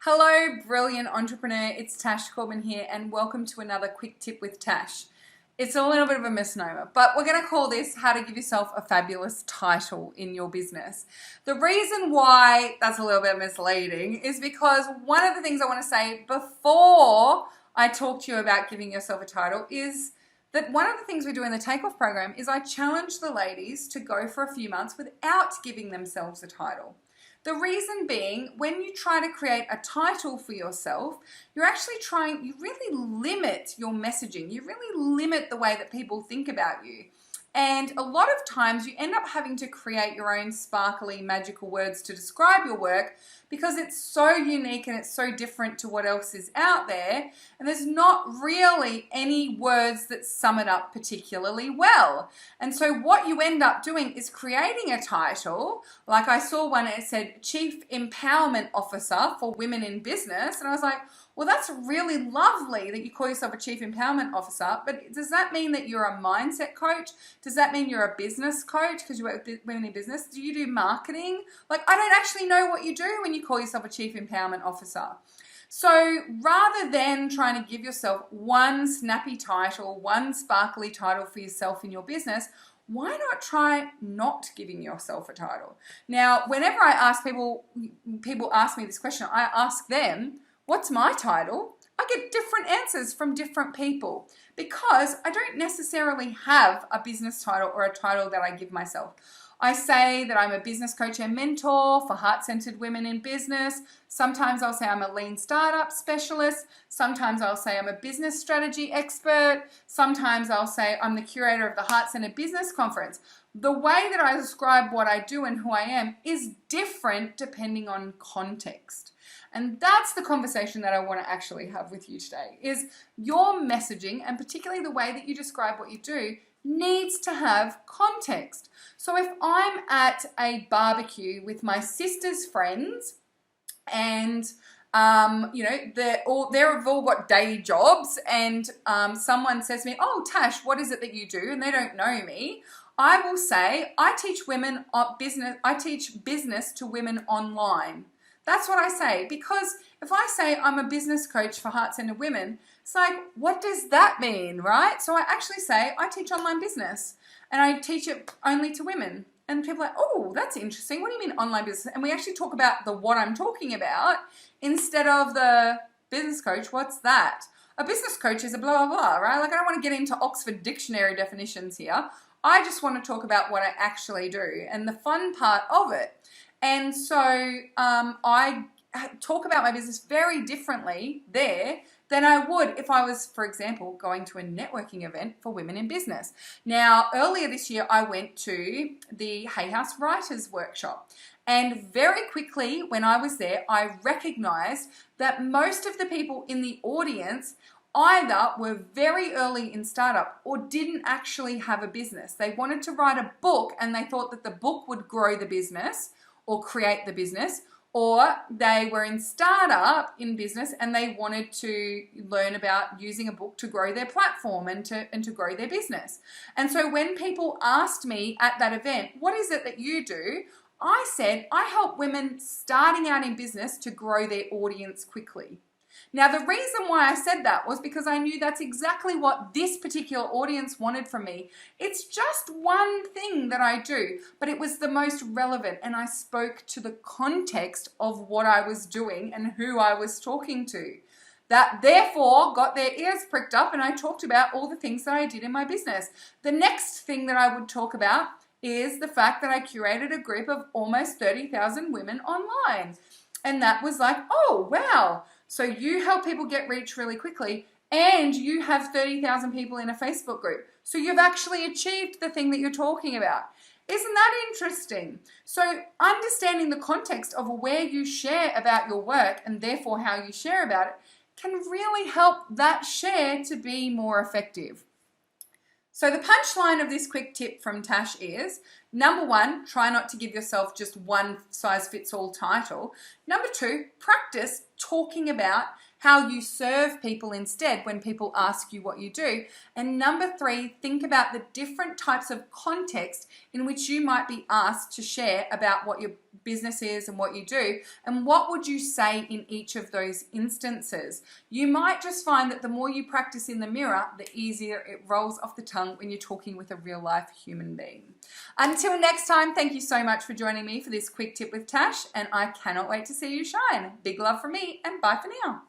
Hello, brilliant entrepreneur. It's Tash Corbin here, and welcome to another quick tip with Tash. It's a little bit of a misnomer, but we're going to call this How to Give Yourself a Fabulous Title in Your Business. The reason why that's a little bit misleading is because one of the things I want to say before I talk to you about giving yourself a title is that one of the things we do in the Takeoff program is I challenge the ladies to go for a few months without giving themselves a title. The reason being, when you try to create a title for yourself, you really limit your messaging. You really limit the way that people think about you. And a lot of times you end up having to create your own sparkly, magical words to describe your work because it's so unique and it's so different to what else is out there. And there's not really any words that sum it up particularly well. And so what you end up doing is creating a title. Like I saw one, it said Chief Empowerment Officer for Women in Business. And I was like, well, that's really lovely that you call yourself a Chief Empowerment Officer, but does that mean that you're a mindset coach? Does that mean you're a business coach because you work with women in business? Do you do marketing? Like, I don't actually know what you do when you call yourself a Chief Empowerment Officer. So rather than trying to give yourself one snappy title, one sparkly title for yourself in your business, why not try not giving yourself a title? Now, whenever I ask people ask me this question, I ask them, what's my title? I get different answers from different people because I don't necessarily have a business title or a title that I give myself. I say that I'm a business coach and mentor for heart-centered women in business. Sometimes I'll say I'm a lean startup specialist. Sometimes I'll say I'm a business strategy expert. Sometimes I'll say I'm the curator of the Heart-Centered Business Conference. The way that I describe what I do and who I am is different depending on context. And that's the conversation that I want to actually have with you today, is your messaging, and particularly the way that you describe what you do, needs to have context. So if I'm at a barbecue with my sister's friends and they've all got day jobs, and someone says to me, oh, Tash, what is it that you do? And they don't know me. I will say, I teach business to women online. That's what I say, because if I say I'm a business coach for heart-centered women, it's like, what does that mean, right? So I actually say I teach online business and I teach it only to women. And people are like, oh, that's interesting. What do you mean online business? And we actually talk about what I'm talking about instead of the business coach. What's that? A business coach is a blah, blah, blah, right? Like, I don't want to get into Oxford Dictionary definitions here. I just want to talk about what I actually do and the fun part of it. And so I talk about my business very differently there than I would if I was, for example, going to a networking event for women in business. Now, earlier this year, I went to the Hay House Writers Workshop. And very quickly, when I was there, I recognized that most of the people in the audience either were very early in startup or didn't actually have a business. They wanted to write a book and they thought that the book would grow the business or create the business, or they were in startup in business and they wanted to learn about using a book to grow their platform and to grow their business. And so when people asked me at that event, what is it that you do? I said, I help women starting out in business to grow their audience quickly. Now, the reason why I said that was because I knew that's exactly what this particular audience wanted from me. It's just one thing that I do, but it was the most relevant, and I spoke to the context of what I was doing and who I was talking to. That therefore got their ears pricked up, and I talked about all the things that I did in my business. The next thing that I would talk about is the fact that I curated a group of almost 30,000 women online. And that was like, oh, wow. So you help people get reach really quickly and you have 30,000 people in a Facebook group. So you've actually achieved the thing that you're talking about. Isn't that interesting? So understanding the context of where you share about your work and therefore how you share about it can really help that share to be more effective. So the punchline of this quick tip from Tash is, number one, try not to give yourself just one size fits all title. Number two, practice talking about how you serve people instead when people ask you what you do. And number 3, think about the different types of context in which you might be asked to share about what your business is and what you do, and what would you say in each of those instances. You might just find that the more you practice in the mirror, the easier it rolls off the tongue when you're talking with a real life human being. Until next time, thank you so much for joining me for this quick tip with Tash, and I cannot wait to see you shine. Big love from me, and bye for now.